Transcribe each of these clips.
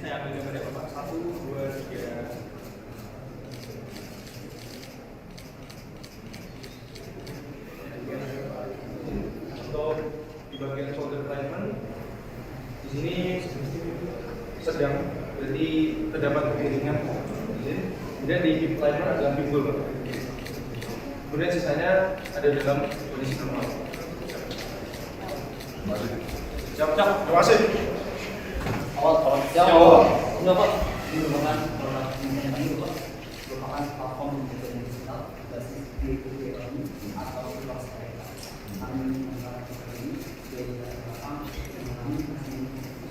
saya ambil gambar ya Bapak. 1, 2, 3. Untuk di bagian shoulder alignment, di sini sedang, jadi terdapat kemiringan. Kemudian di hip alignment adalah pinggul Bapak. Kemudian sisanya ada dalam kondisi normal. Siap. Terima kasih. Awal enggak Pak, ini merupakan produk ini Pak, merupakan platform digital basis B2B atau kelas mereka. Kami menggunakan ini dari belakang mengalami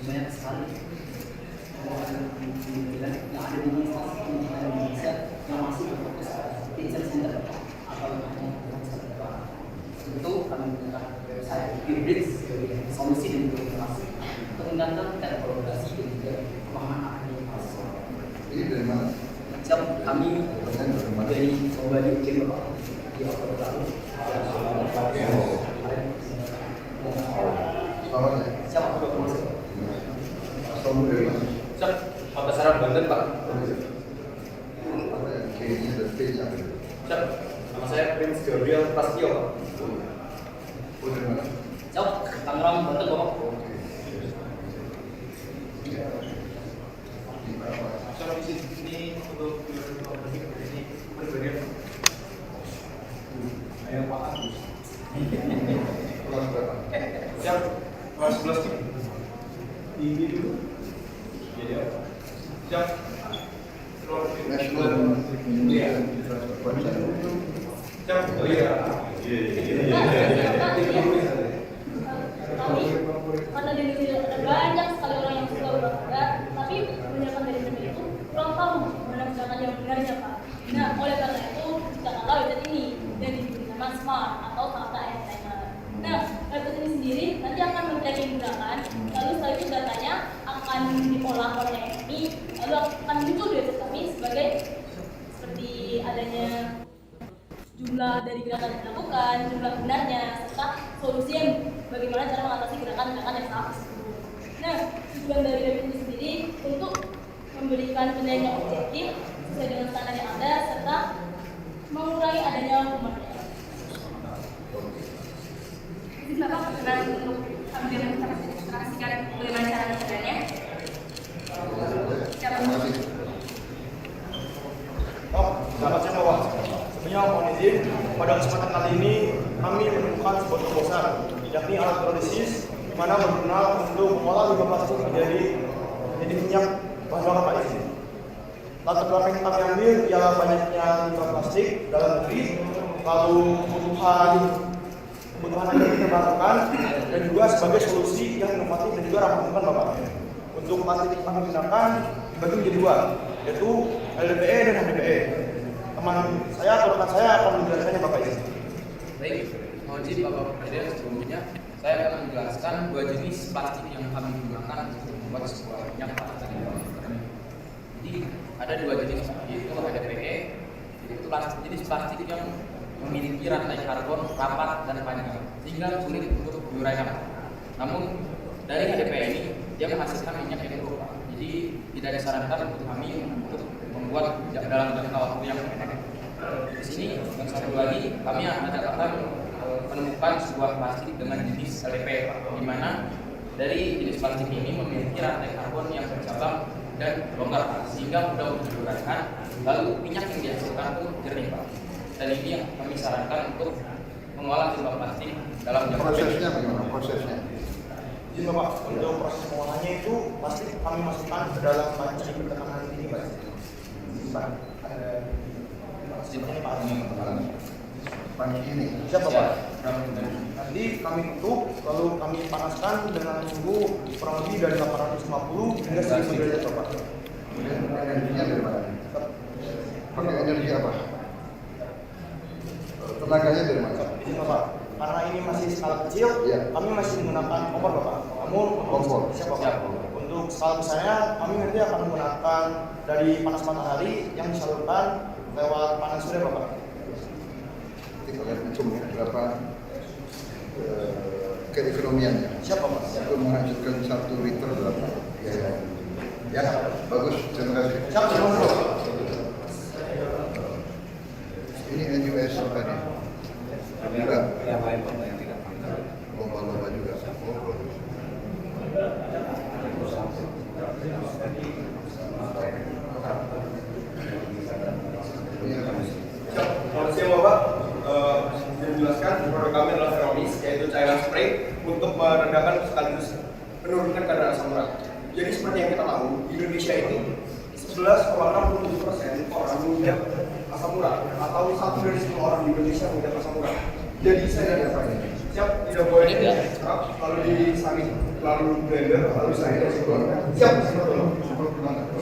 banyak sekali yang ada di Indonesia yang masih berfokus pada teacher center atau itu kami menggunakan website Bibrix sebagai solusi dan implementasi untuk meningkatkan kolaborasi dan juga pemahaman akademik. Ini dari mana? Siap, kami dari Coba di UGM Bapak di Oktober lalu. Selamat ya. Siap, Pak. Asal dari mana? Siap. Papasaran Banten Pak. Apa ya? K-nya dan P-nya. Siap. Nama saya Prince Gabriel Prasetyo Pak. Oh dari mana? Siap, Tangerang Banten Bapak. Secara fisik ini untuk operasi ini berbeda. Ayo Pak Agus. Kelas berapa? Siap. Kelas 11 nih. Tinggi dulu. Jadi apa? Siap. National Indian Infrastructure. Siap. Oh iya. Karena di Indonesia ada banyak sekali orang yang suka berolahraga, tapi kebanyakan dari mereka itu kurang tahu mana gerakan yang benarnya Pak. Nah, oleh karena itu kita tahu website ini dan diberikan smart atau kata timer. Nah, website ini sendiri nanti akan men-tracking gerakan, lalu setelah itu datanya akan diolah oleh ini, lalu akan muncul di website kami sebagai seperti adanya jumlah dari gerakan yang dilakukan, jumlah benarnya, serta solusi yang bagaimana cara mengatasi gerakan-gerakan yang salah tersebut. Nah, tujuan dari web ini sendiri untuk memberikan penilaian yang objektif sesuai dengan standar yang ada, serta mengurangi adanya pemakaian. Izin Bapak berkenan untuk kami menginstruksikan bagaimana cara mengerjakannya. Siapa? Selamat siang Bapak. Sebelumnya mohon izin, pada kesempatan kali ini kami menemukan sebuah terobosan, yakni alat hidrolisis di mana berguna untuk mengolah limbah plastik menjadi minyak bahan bakar Pak izin. Latar belakang yang kami ambil ialah banyaknya limbah plastik dalam negeri, lalu kebutuhan energi terbarukan, dan juga sebagai solusi yang inovatif dan juga ramah lingkungan Bapak. Untuk plastik yang kami gunakan dibagi menjadi dua, yaitu LDPE dan HDPE. Teman saya atau rekan saya akan menjelaskannya Bapak izin. Baik, mohon izin Bapak Presiden, sebelumnya saya akan menjelaskan dua jenis plastik yang kami gunakan untuk membuat sebuah minyak plastik. Jadi ada dua jenis, yaitu HDPE, yaitu jenis plastik yang memiliki rantai karbon rapat dan panjang sehingga sulit untuk diuraikan. Namun dari HDPE ini dia menghasilkan minyak yang buruk, jadi tidak disarankan untuk kami untuk membuat dalam jangka waktu yang pendek. Di sini yang satu lagi kami akan menemukan sebuah plastik dengan jenis LDPE, di mana dari jenis plastik ini memiliki rantai karbon yang bercabang dan longgar sehingga mudah untuk diuraikan, lalu minyak yang dihasilkan pun jernih Pak. Dan ini yang kami sarankan untuk mengolah limbah plastik dalam jangka Prosesnya bagaimana? Prosesnya? Izin Bapak, untuk proses pengolahannya itu plastik kami masukkan ke dalam panci bertekanan tinggi Pak. Pak, ada ini Pak. Panci ini. Siap Bapak. Nanti kami tutup, lalu kami panaskan dengan suhu kurang lebih dari 850 hingga 1000 derajat Bapak. Kemudian energinya dari mana? Pakai energi apa? Tenaganya dari mana? Izin Bapak, karena ini masih skala kecil, Iya. kami masih menggunakan kompor Bapak. Namun Kompor. Siap Bapak. Untuk skala besarnya, kami nanti akan menggunakan dari panas matahari yang disalurkan lewat panas surya Bapak. Kita lihat hitung ya, berapa keekonomiannya. Siap Bapak. Untuk menghasilkan 1 liter berapa? Ya. Jadi seperti yang kita tahu, di Indonesia ini 11,67% orang mengidap asam urat, atau 1 dari 10 orang di Indonesia mengidap asam urat. Jadi saya siap, tidak boleh kalau disaring lalu blender, lalu saya siap,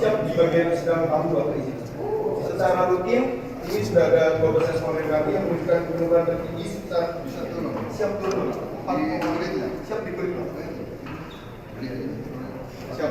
siap di bagian sedang tahu Bapak izin. Secara rutin ini sudah ada 12 responden kami yang menunjukkan penurunan tertinggi sekitar siap turun. Siap diberi. Siap.